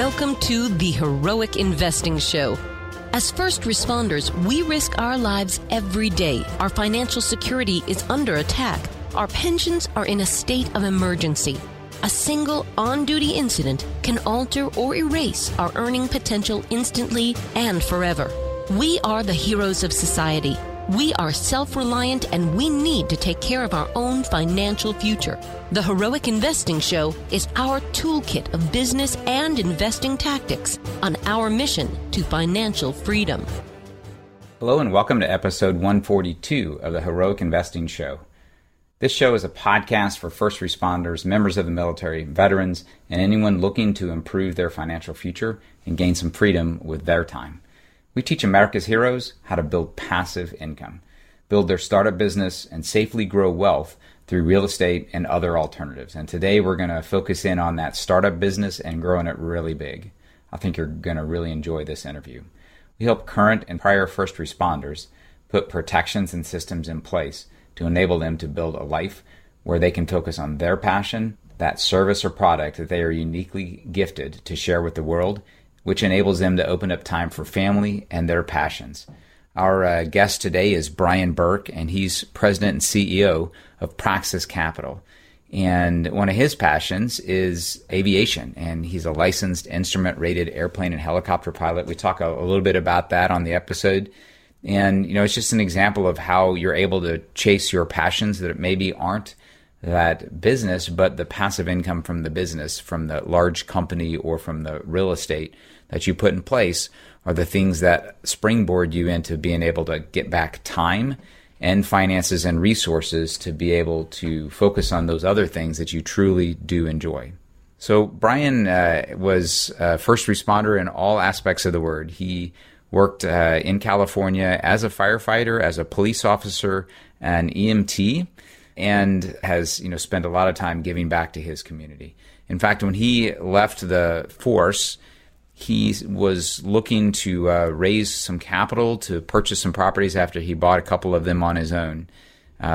Welcome to the Heroic Investing Show. As first responders, we risk our lives every day. Our financial security is under attack. Our pensions are in a state of emergency. A single on-duty incident can alter or erase our earning potential instantly and forever. We are the heroes of society. We are self-reliant and we need to take care of our own financial future. The Heroic Investing Show is our toolkit of business and investing tactics on our mission to financial freedom. Hello and welcome to episode 142 of the Heroic Investing Show. This show is a podcast for first responders, members of the military, veterans, and anyone looking to improve their financial future and gain some freedom with their time. We teach America's heroes how to build passive income, build their startup business, and safely grow wealth through real estate and other alternatives. And today we're going to focus in on that startup business and growing it really big. I think you're going to really enjoy this interview. We help current and prior first responders put protections and systems in place to enable them to build a life where they can focus on their passion, that service or product that they are uniquely gifted to share with the world, which enables them to open up time for family and their passions. Our guest today is Brian Burke, and he's president and CEO of Praxis Capital. And one of his passions is aviation, and he's a licensed instrument-rated airplane and helicopter pilot. We talk a little bit about that on the episode. And, it's just an example of how you're able to chase your passions that maybe aren't that business, but the passive income from the business, from the large company or from the real estate that you put in place are the things that springboard you into being able to get back time and finances and resources to be able to focus on those other things that you truly do enjoy. So Brian was a first responder in all aspects of the word. He worked in California as a firefighter, as a police officer, an EMT, and has spent a lot of time giving back to his community. In fact, when he left the force, he was looking to raise some capital to purchase some properties after he bought a couple of them on his own,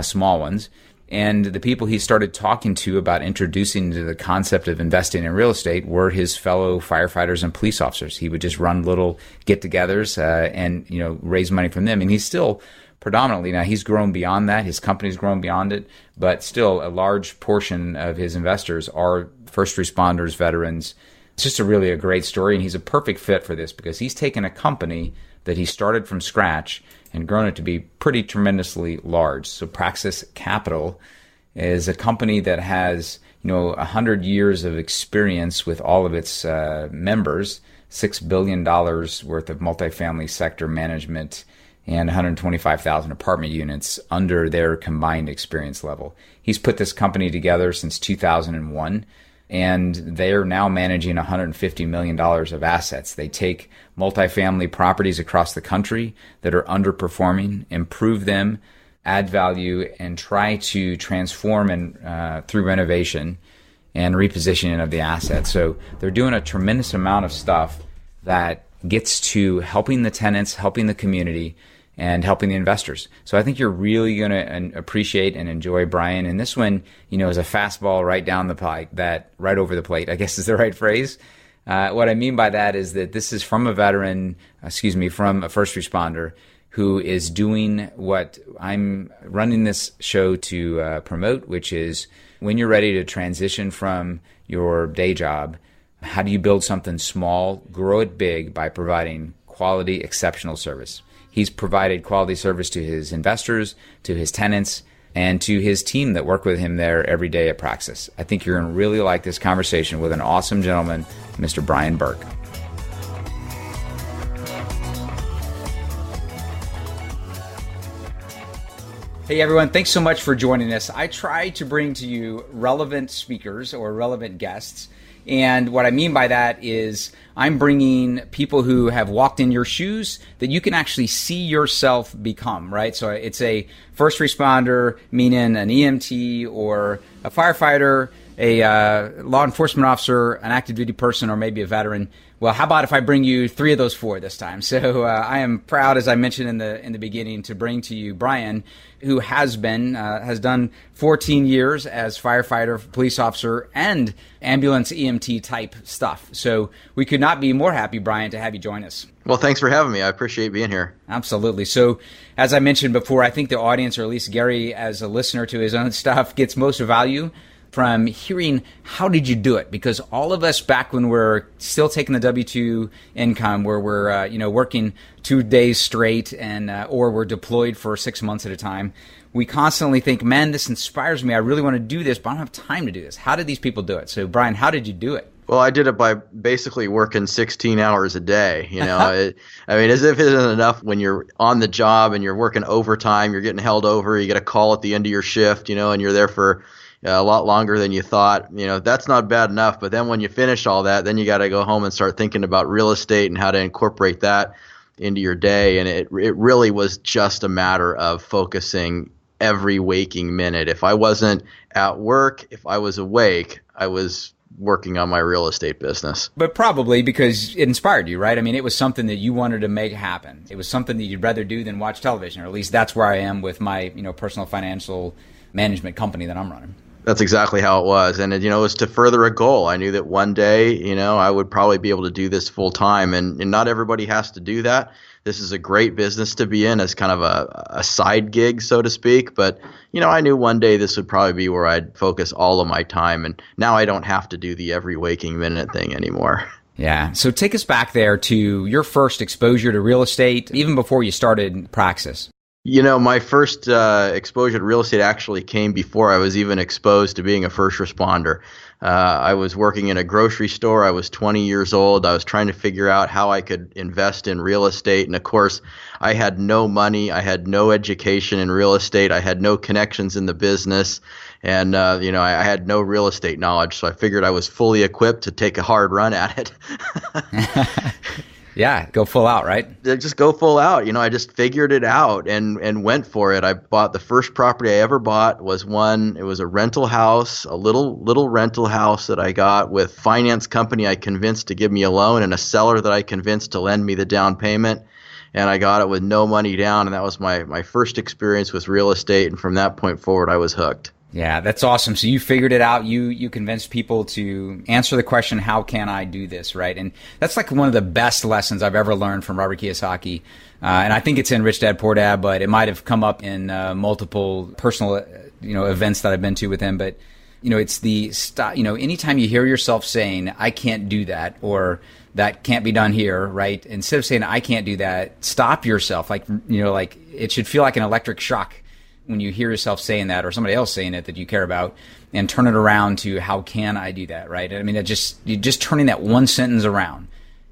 small ones. And the people he started talking to about introducing to the concept of investing in real estate were his fellow firefighters and police officers. He would just run little get-togethers and raise money from them. And he's still predominantly, now he's grown beyond that, his company's grown beyond it, but still a large portion of his investors are first responders, veterans. It's just a great story, and he's a perfect fit for this because he's taken a company that he started from scratch and grown it to be pretty tremendously large. So Praxis Capital is a company that has 100 years of experience with all of its members, $6 billion worth of multifamily sector management, and 125,000 apartment units under their combined experience level. He's put this company together since 2001, and they are now managing $150 million of assets. They take multifamily properties across the country that are underperforming, improve them, add value, and try to transform and through renovation and repositioning of the assets. So they're doing a tremendous amount of stuff that gets to helping the tenants, helping the community, and helping the investors. So I think you're really going to appreciate and enjoy Brian. And this one, is a fastball right down the pike, that right over the plate, I guess is the right phrase. What I mean by that is that this is from a veteran, from a first responder who is doing what I'm running this show to promote, which is when you're ready to transition from your day job, how do you build something small, grow it big by providing quality, exceptional service? He's provided quality service to his investors, to his tenants, and to his team that work with him there every day at Praxis. I think you're going to really like this conversation with an awesome gentleman, Mr. Brian Burke. Hey everyone, thanks so much for joining us. I try to bring to you relevant speakers or relevant guests. And what I mean by that is I'm bringing people who have walked in your shoes that you can actually see yourself become, right? So it's a first responder, meaning an EMT or a firefighter a law enforcement officer, an active duty person, or maybe a veteran. Well, how about if I bring you 3 of those 4 this time? So I am proud, as I mentioned in the beginning, to bring to you Brian, who has done 14 years as firefighter, police officer, and ambulance EMT type stuff. So we could not be more happy, Brian, to have you join us. Well, thanks for having me. I appreciate being here. Absolutely. So as I mentioned before, I think the audience, or at least Gary as a listener to his own stuff, gets most value from hearing how did you do it? Because all of us back when we're still taking the W-2 income, where we're working 2 days straight and or we're deployed for 6 months at a time, we constantly think, man, this inspires me. I really want to do this, but I don't have time to do this. How did these people do it? So Brian, how did you do it? Well, I did it by basically working 16 hours a day. As if it isn't enough when you're on the job and you're working overtime, you're getting held over, you get a call at the end of your shift, and you're there for a lot longer than you thought. That's not bad enough. But then when you finish all that, then you got to go home and start thinking about real estate and how to incorporate that into your day. And it really was just a matter of focusing every waking minute. If I wasn't at work, if I was awake, I was working on my real estate business. But probably because it inspired you, right? I mean, it was something that you wanted to make happen. It was something that you'd rather do than watch television, or at least that's where I am with my, personal financial management company that I'm running. That's exactly how it was. And, it was to further a goal. I knew that one day, I would probably be able to do this full time. And not everybody has to do that. This is a great business to be in as kind of a side gig, so to speak. But, I knew one day this would probably be where I'd focus all of my time. And now I don't have to do the every waking minute thing anymore. Yeah. So take us back there to your first exposure to real estate, even before you started Praxis. My first exposure to real estate actually came before I was even exposed to being a first responder. I was working in a grocery store. I was 20 years old. I was trying to figure out how I could invest in real estate. And of course, I had no money. I had no education in real estate. I had no connections in the business. And, I had no real estate knowledge. So I figured I was fully equipped to take a hard run at it. Yeah, go full out, right? Just go full out. I just figured it out and went for it. I bought the first property I ever bought it was a rental house, a little rental house that I got with finance company I convinced to give me a loan and a seller that I convinced to lend me the down payment. And I got it with no money down. And that was my first experience with real estate. And from that point forward, I was hooked. Yeah, that's awesome. So you figured it out. You convinced people to answer the question, how can I do this, right? And that's like one of the best lessons I've ever learned from Robert Kiyosaki. And I think it's in Rich Dad Poor Dad, but it might have come up in multiple personal, events that I've been to with him. But, it's the, anytime you hear yourself saying, I can't do that, or that can't be done here, right? Instead of saying, I can't do that, stop yourself. Like it should feel like an electric shock when you hear yourself saying that, or somebody else saying it that you care about, and turn it around to how can I do that, right? I mean, you're just turning that one sentence around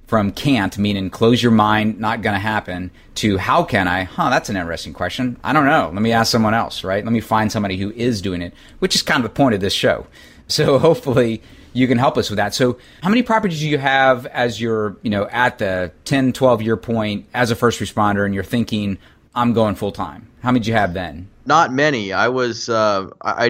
from can't, meaning close your mind, not going to happen, to how can I? That's an interesting question. I don't know. Let me ask someone else, right? Let me find somebody who is doing it, which is kind of the point of this show. So hopefully you can help us with that. So how many properties do you have as you're, at the 10, 12-year point as a first responder, and you're thinking, I'm going full time? How many did you have then? Not many. I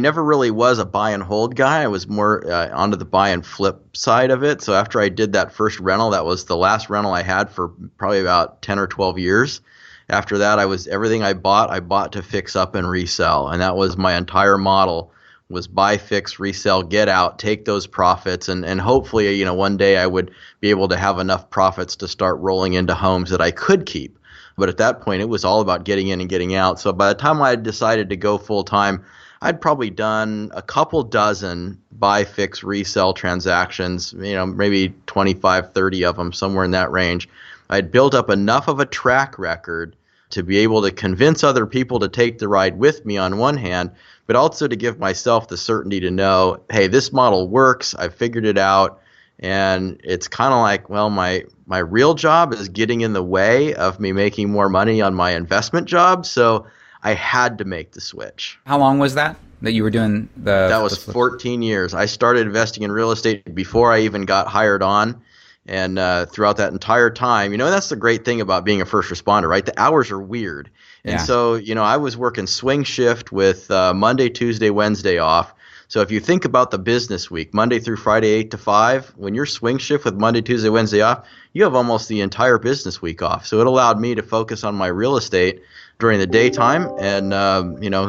never really was a buy and hold guy. I was more onto the buy and flip side of it. So after I did that first rental, that was the last rental I had for probably about 10 or 12 years. After that, everything I bought to fix up and resell. And that was my entire model, was buy, fix, resell, get out, take those profits. And hopefully, one day I would be able to have enough profits to start rolling into homes that I could keep. But at that point, it was all about getting in and getting out. So by the time I had decided to go full time, I'd probably done a couple dozen buy, fix, resell transactions, maybe 25, 30 of them, somewhere in that range. I'd built up enough of a track record to be able to convince other people to take the ride with me on one hand, but also to give myself the certainty to know, hey, this model works. I figured it out. And it's kind of like, well, my real job is getting in the way of me making more money on my investment job. So I had to make the switch. How long was that you were doing That was 14 years. I started investing in real estate before I even got hired on. And throughout that entire time, and that's the great thing about being a first responder, right? The hours are weird. And so, I was working swing shift with Monday, Tuesday, Wednesday off. So if you think about the business week, Monday through Friday, 8 to 5, when you're swing shift with Monday, Tuesday, Wednesday off, you have almost the entire business week off. So it allowed me to focus on my real estate during the daytime and,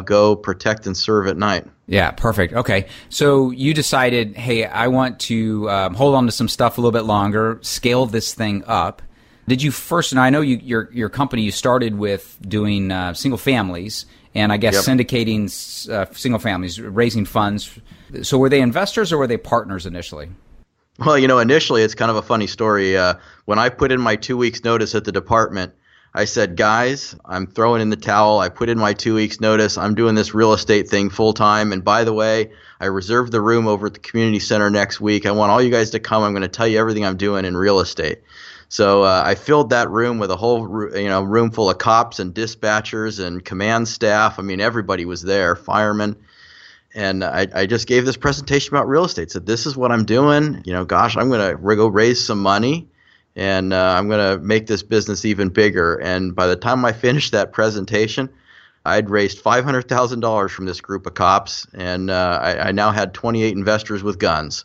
go protect and serve at night. Yeah, perfect. Okay. So you decided, hey, I want to hold on to some stuff a little bit longer, scale this thing up. Did you first, and I know your company, you started with doing single families and I guess syndicating single families, raising funds. So were they investors or were they partners initially? Well, initially it's kind of a funny story. When I put in my 2 weeks notice at the department, I said, guys, I'm throwing in the towel. I put in my 2 weeks notice. I'm doing this real estate thing full time. And by the way, I reserved the room over at the community center next week. I want all you guys to come. I'm going to tell you everything I'm doing in real estate. So I filled that room with a whole room full of cops and dispatchers and command staff. I mean, everybody was there, firemen. And I just gave this presentation about real estate. Said, this is what I'm doing. I'm going to go raise some money. And I'm going to make this business even bigger. And by the time I finished that presentation, I'd raised $500,000 from this group of cops, and I now had 28 investors with guns.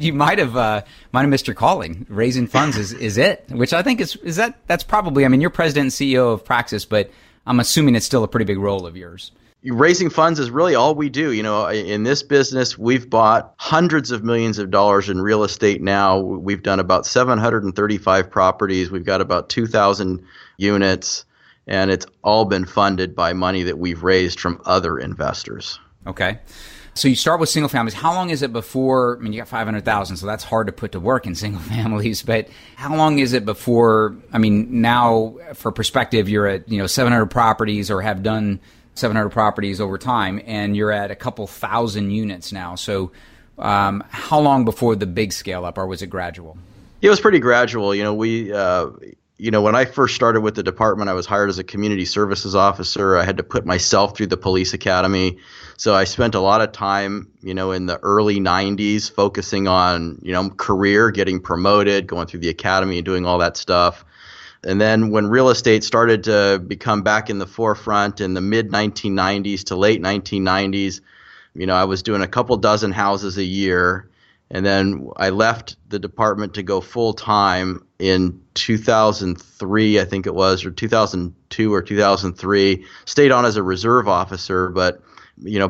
You might have missed your calling. Raising funds is it, which I think that's probably. I mean, you're president and CEO of Praxis, but I'm assuming it's still a pretty big role of yours. Raising funds is really all we do. In this business, we've bought hundreds of millions of dollars in real estate now. We've done about 735 properties. We've got about 2,000 units, and it's all been funded by money that we've raised from other investors. Okay. So you start with single families. How long is it before, you got 500,000, so that's hard to put to work in single families, but how long is it before, now for perspective, you're at, 700 properties or have done 700 properties over time, and you're at a couple thousand units now. So how long before the big scale up, or was it gradual? It was pretty gradual. When I first started with the department, I was hired as a community services officer. I had to put myself through the police academy. So I spent a lot of time, in the early 90s focusing on, career, getting promoted, going through the academy and doing all that stuff. And then when real estate started to become back in the forefront in the mid 1990s to late 1990s, I was doing a couple dozen houses a year. And then I left the department to go full time in 2003, I think it was, or 2002 or 2003. Stayed on as a reserve officer, but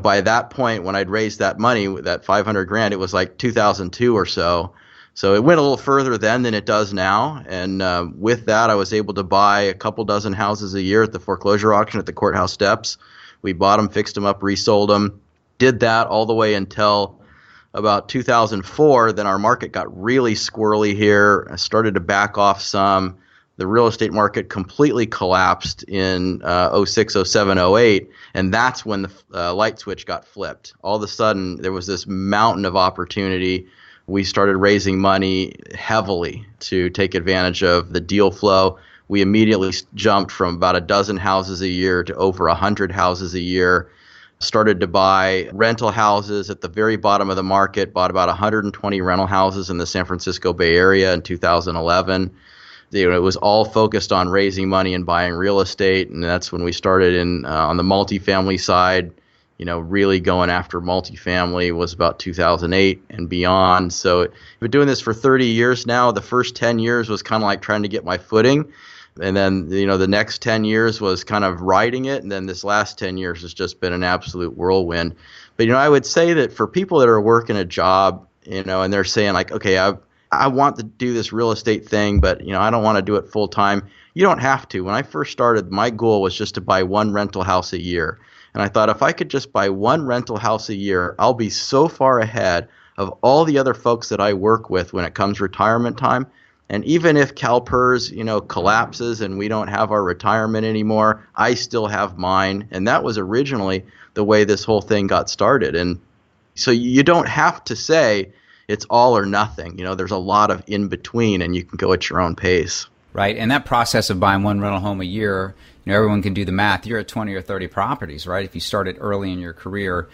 by that point when I'd raised that money, that $500,000, it was like 2002 or so. So it went a little further then than it does now. And with that, I was able to buy a couple dozen houses a year at the foreclosure auction at the courthouse steps. We bought them, fixed them up, resold them. Did that all the way until about 2004. Then our market got really squirrely here. I started to back off some. The real estate market completely collapsed in 06, 07, 08. And that's when the light switch got flipped. All of a sudden, there was this mountain of opportunity. We started raising money heavily to take advantage of the deal flow. We immediately jumped from about a dozen houses a year to over 100 houses a year. Started to buy rental houses at the very bottom of the market, bought about 120 rental houses in the San Francisco Bay Area in 2011. It was all focused on raising money and buying real estate, and that's when we started on the multifamily side. Really going after multifamily was about 2008 and beyond. So I've been doing this for 30 years now. The first 10 years was kind of like trying to get my footing. And then, the next 10 years was kind of riding it. And then this last 10 years has just been an absolute whirlwind. But, I would say that for people that are working a job, and they're saying like, okay, I want to do this real estate thing, but, I don't want to do it full time. You don't have to. When I first started, my goal was just to buy one rental house a year. And I thought if I could just buy one rental house a year, I'll be so far ahead of all the other folks that I work with when it comes retirement time. And even if CalPERS, collapses and we don't have our retirement anymore, I still have mine. And that was originally the way this whole thing got started. And so you don't have to say it's all or nothing. There's a lot of in between, and you can go at your own pace. Right. And that process of buying one rental home a year, everyone can do the math. You're at 20 or 30 properties, right? If you started early in your career.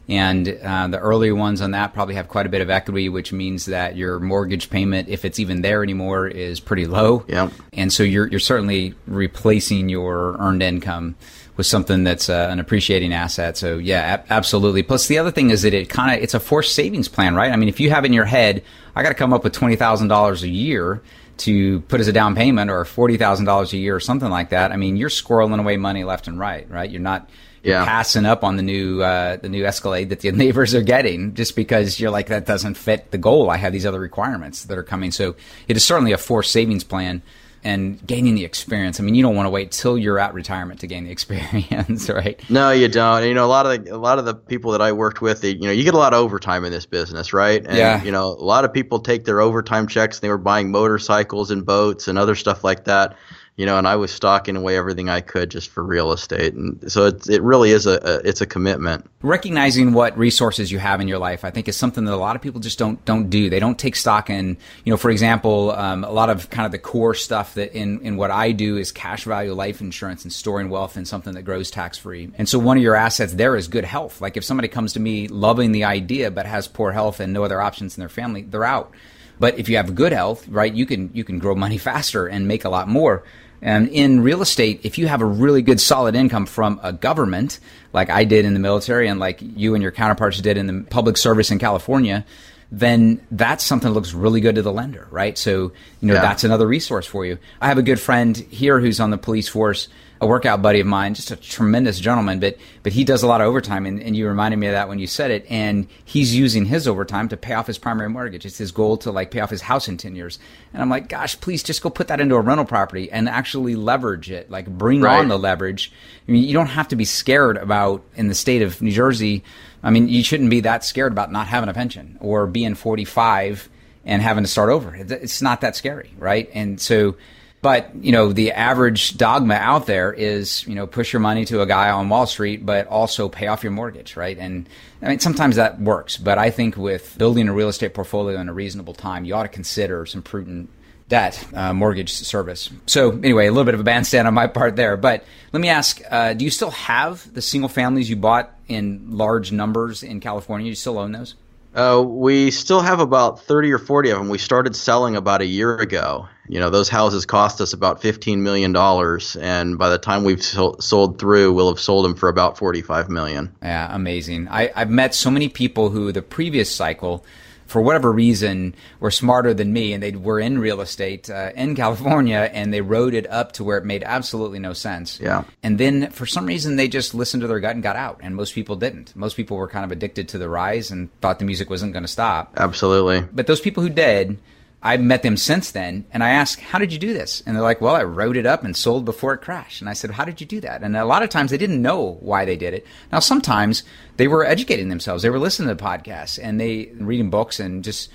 And the earlier ones on that probably have quite a bit of equity, which means that your mortgage payment, if it's even there anymore, is pretty low. Yeah. And so you're certainly replacing your earned income with something that's an appreciating asset. So yeah, absolutely. Plus the other thing is that it's a forced savings plan, right? I mean, if you have in your head, I got to come up with $20,000 a year to put as a down payment, or $40,000 a year or something like that, I mean, you're squirreling away money left and right? You're not passing up on the new Escalade that the neighbors are getting just because you're like, that doesn't fit the goal. I have these other requirements that are coming. So it is certainly a forced savings plan. And gaining the experience. I mean, you don't want to wait till you're at retirement to gain the experience, right? No, you don't. And, a lot of the people that I worked with, you get a lot of overtime in this business, right? And, a lot of people take their overtime checks and they were buying motorcycles and boats and other stuff like that. And I was stocking away everything I could just for real estate. And so it really is it's a commitment. Recognizing what resources you have in your life, I think, is something that a lot of people just don't do. They don't take stock in, for example, a lot of kind of the core stuff that in what I do is cash value life insurance and storing wealth in something that grows tax free. And so one of your assets there is good health. Like if somebody comes to me loving the idea but has poor health and no other options in their family, they're out. But if you have good health, right, you can grow money faster and make a lot more. And in real estate, if you have a really good solid income from a government, like I did in the military and like you and your counterparts did in the public service in California, then that's something that looks really good to the lender, right? So, that's another resource for you. I have a good friend here who's on the police force, a workout buddy of mine, just a tremendous gentleman, but he does a lot of overtime, and you reminded me of that when you said it, and he's using his overtime to pay off his primary mortgage. It's his goal to pay off his house in 10 years. And I'm like, gosh, please just go put that into a rental property and actually leverage it, bring on the leverage. I mean, you don't have to be scared about, in the state of New Jersey, I mean, you shouldn't be that scared about not having a pension or being 45 and having to start over. It's not that scary, right? And so, but, the average dogma out there is, push your money to a guy on Wall Street, but also pay off your mortgage, right? And I mean, sometimes that works, but I think with building a real estate portfolio in a reasonable time, you ought to consider some prudent debt, mortgage service. So anyway, a little bit of a bandstand on my part there, but let me ask, do you still have the single families you bought in large numbers in California? You still own those? We still have about 30 or 40 of them. We started selling about a year ago. Those houses cost us about $15 million. And by the time we've sold through, we'll have sold them for about $45 million. Yeah, amazing. I've met so many people who the previous cycle, for whatever reason, were smarter than me, and they were in real estate in California, and they rode it up to where it made absolutely no sense. Yeah. And then for some reason, they just listened to their gut and got out, and most people didn't. Most people were kind of addicted to the rise and thought the music wasn't going to stop. Absolutely. But those people who did, I've met them since then, and I ask, how did you do this? And they're like, well, I wrote it up and sold before it crashed. And I said, how did you do that? And a lot of times they didn't know why they did it. Now, sometimes they were educating themselves. They were listening to podcasts and they reading books and just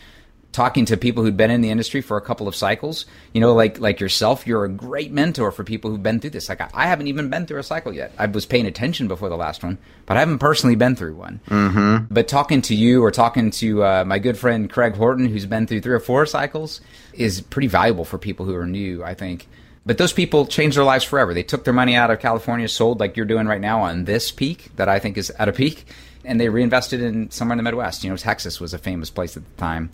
talking to people who'd been in the industry for a couple of cycles. Like yourself, you're a great mentor for people who've been through this. Like I haven't even been through a cycle yet. I was paying attention before the last one, but I haven't personally been through one. Mm-hmm. But talking to you or talking to my good friend Craig Horton, who's been through 3 or 4 cycles, is pretty valuable for people who are new, I think. But those people changed their lives forever. They took their money out of California, sold like you're doing right now on this peak that I think is at a peak, and they reinvested in somewhere in the Midwest. Texas was a famous place at the time.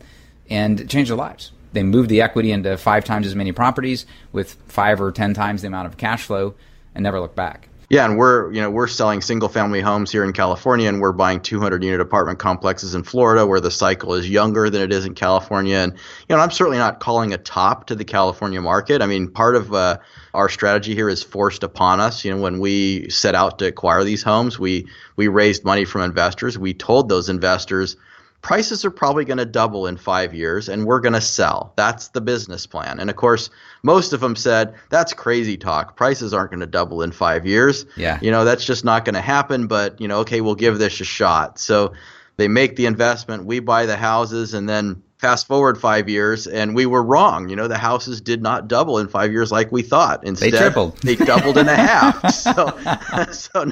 And changed their lives. They moved the equity into 5 times as many properties with 5 or 10 times the amount of cash flow and never looked back. Yeah, and we're selling single family homes here in California, and we're buying 200-unit apartment complexes in Florida where the cycle is younger than it is in California. And I'm certainly not calling a top to the California market. I mean, part of our strategy here is forced upon us. When we set out to acquire these homes, we raised money from investors. We told those investors, prices are probably going to double in 5 years, and we're going to sell. That's the business plan. And of course, most of them said, that's crazy talk. Prices aren't going to double in 5 years. Yeah. That's just not going to happen, but, okay, we'll give this a shot. So they make the investment, we buy the houses, and then fast forward 5 years, and we were wrong. The houses did not double in 5 years like we thought. Instead, they tripled. They doubled and a half. So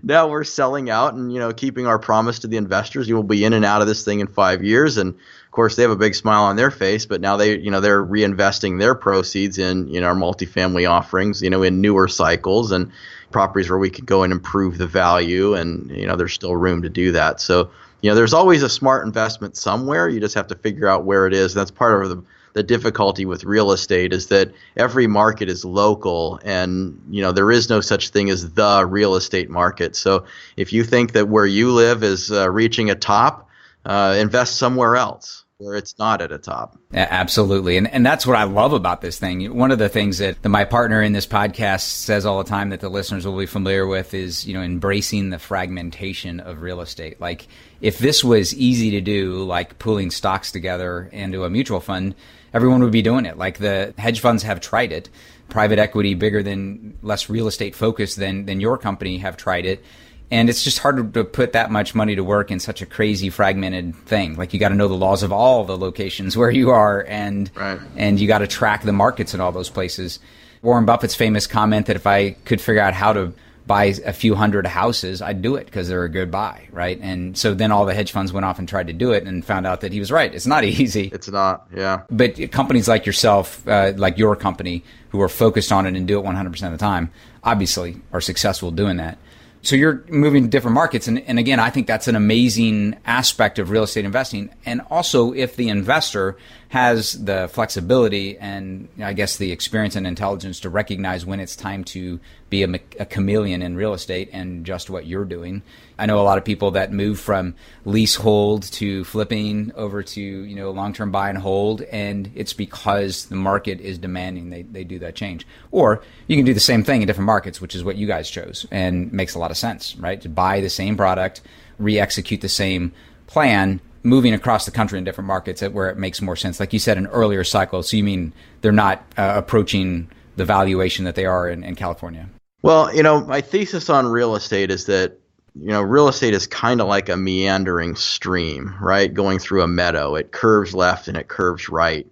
now we're selling out and keeping our promise to the investors. You will be in and out of this thing in 5 years, and of course they have a big smile on their face. But now they're reinvesting their proceeds in our multifamily offerings, in newer cycles and properties where we could go and improve the value, and there's still room to do that. So there's always a smart investment somewhere. You just have to figure out where it is. That's part of the difficulty with real estate is that every market is local, and there is no such thing as the real estate market. So if you think that where you live is reaching a top, invest somewhere else where it's not at a top. Absolutely. And that's what I love about this thing. One of the things that my partner in this podcast says all the time that the listeners will be familiar with is, embracing the fragmentation of real estate. Like, if this was easy to do, like pooling stocks together into a mutual fund, everyone would be doing it. Like, the hedge funds have tried it. Private equity, less real estate focused than your company, have tried it. And it's just hard to put that much money to work in such a crazy fragmented thing. Like, you got to know the laws of all the locations where you are, and you got to track the markets in all those places. Warren Buffett's famous comment that if I could figure out how to buy a few hundred houses, I'd do it because they're a good buy, right? And so then all the hedge funds went off and tried to do it and found out that he was right. It's not easy. It's not, yeah. But companies like yourself, like your company, who are focused on it and do it 100% of the time, obviously are successful doing that. So you're moving to different markets. And again, I think that's an amazing aspect of real estate investing. And also, if the investor has the flexibility and I guess the experience and intelligence to recognize when it's time to be a chameleon in real estate and just what you're doing. I know a lot of people that move from leasehold to flipping over to, long-term buy and hold, and it's because the market is demanding they do that change. Or you can do the same thing in different markets, which is what you guys chose, and makes a lot of sense, right? To buy the same product, re-execute the same plan, moving across the country in different markets where it makes more sense. Like you said, an earlier cycle. So you mean they're not approaching the valuation that they are in California? Well, my thesis on real estate is that, real estate is kind of like a meandering stream, right? Going through a meadow. It curves left and it curves right.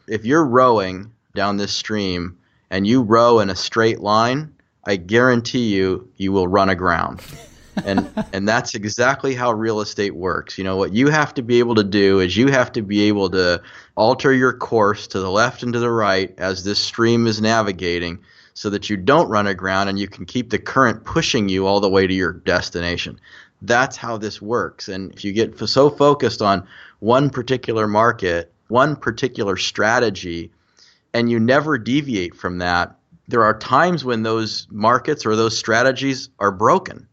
If you're rowing down this stream and you row in a straight line, I guarantee you will run aground. And that's exactly how real estate works. What you have to be able to do is you have to be able to alter your course to the left and to the right as this stream is navigating, so that you don't run aground and you can keep the current pushing you all the way to your destination. That's how this works. And if you get so focused on one particular market, one particular strategy, and you never deviate from that, there are times when those markets or those strategies are broken.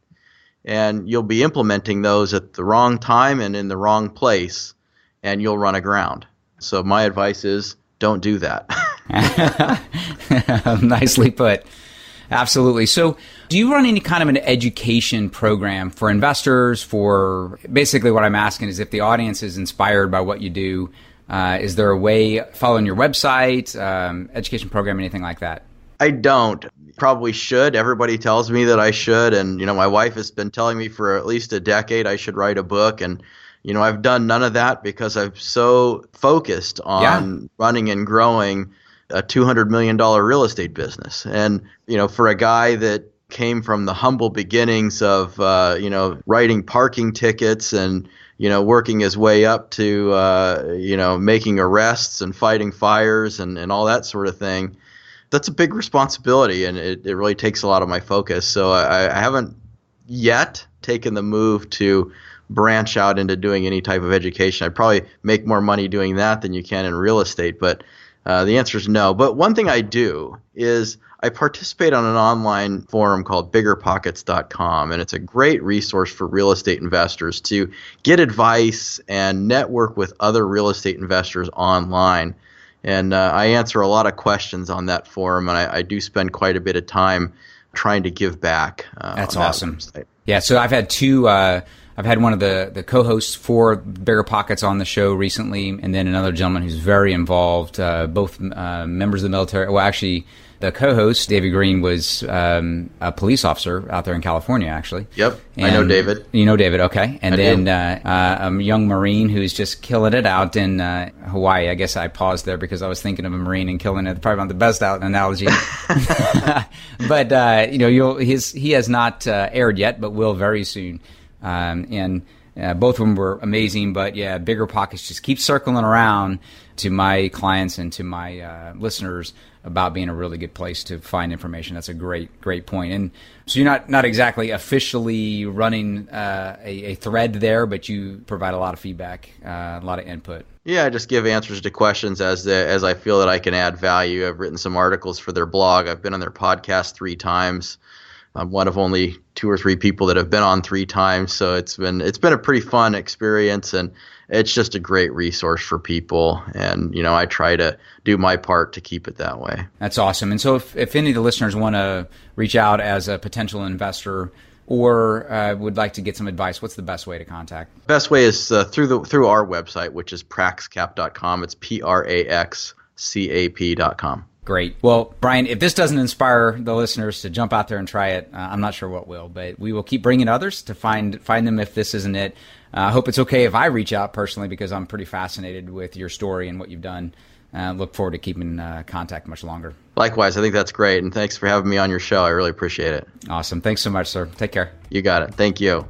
And you'll be implementing those at the wrong time and in the wrong place, and you'll run aground. So my advice is, don't do that. Nicely put. Absolutely. So do you run any kind of an education program for investors? For basically what I'm asking is, if the audience is inspired by what you do, is there a way, following your website, education program, anything like that? I don't. Probably should. Everybody tells me that I should. And, my wife has been telling me for at least a decade I should write a book. And, I've done none of that because I'm so focused on running and growing a $200 million real estate business. And, for a guy that came from the humble beginnings of, writing parking tickets and, working his way up to, making arrests and fighting fires and all that sort of thing, that's a big responsibility, and it really takes a lot of my focus. So I haven't yet taken the move to branch out into doing any type of education. I'd probably make more money doing that than you can in real estate, but the answer is no. But one thing I do is I participate on an online forum called biggerpockets.com, and it's a great resource for real estate investors to get advice and network with other real estate investors online. And I answer a lot of questions on that forum, and I do spend quite a bit of time trying to give back. That's awesome. Yeah, so I've had I've had one of the co-hosts for Bigger Pockets on the show recently, and then another gentleman who's very involved, both members of the military. Well, actually, the co-host, David Green, was a police officer out there in California, actually. Yep, and I know David. You know David, okay. And then a young Marine who's just killing it out in Hawaii. I guess I paused there because I was thinking of a Marine and killing it. Probably not the best analogy. But, he has not aired yet, but will very soon. And Both of them were amazing, but yeah, Bigger Pockets just keeps circling around to my clients and to my listeners about being a really good place to find information. That's a great point. And so you're not exactly officially running a thread there, but you provide a lot of feedback, a lot of input. Yeah, I just give answers to questions as I feel that I can add value. I've written some articles for their blog. I've been on their podcast 3 times. I'm one of only 2 or 3 people that have been on 3 times, so it's been a pretty fun experience, and it's just a great resource for people. And I try to do my part to keep it that way. That's awesome. And so if any of the listeners want to reach out as a potential investor or would like to get some advice, what's the best way to contact? Best way is through our website, which is praxcap.com. It's praxcap.com. Great. Well, Brian, if this doesn't inspire the listeners to jump out there and try it, I'm not sure what will, but we will keep bringing others to find them if this isn't it. I hope it's okay if I reach out personally because I'm pretty fascinated with your story and what you've done. Look forward to keeping contact much longer. Likewise. I think that's great. And thanks for having me on your show. I really appreciate it. Awesome. Thanks so much, sir. Take care. You got it. Thank you.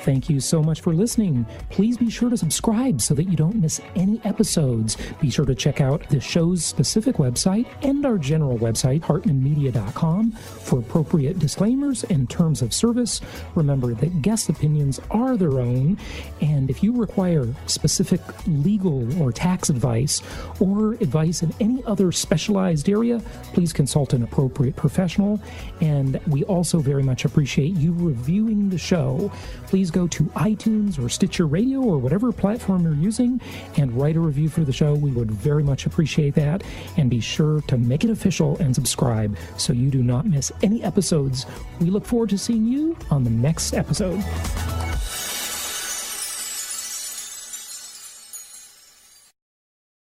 Thank you so much for listening. Please be sure to subscribe so that you don't miss any episodes. Be sure to check out the show's specific website and our general website, hartmanmedia.com, for appropriate disclaimers and terms of service. Remember that guest opinions are their own, and if you require specific legal or tax advice or advice in any other specialized area, please consult an appropriate professional. And we also very much appreciate you reviewing the show. Please go to iTunes or Stitcher Radio or whatever platform you're using and write a review for the show. We would very much appreciate that. And be sure to make it official and subscribe so you do not miss any episodes. We look forward to seeing you on the next episode.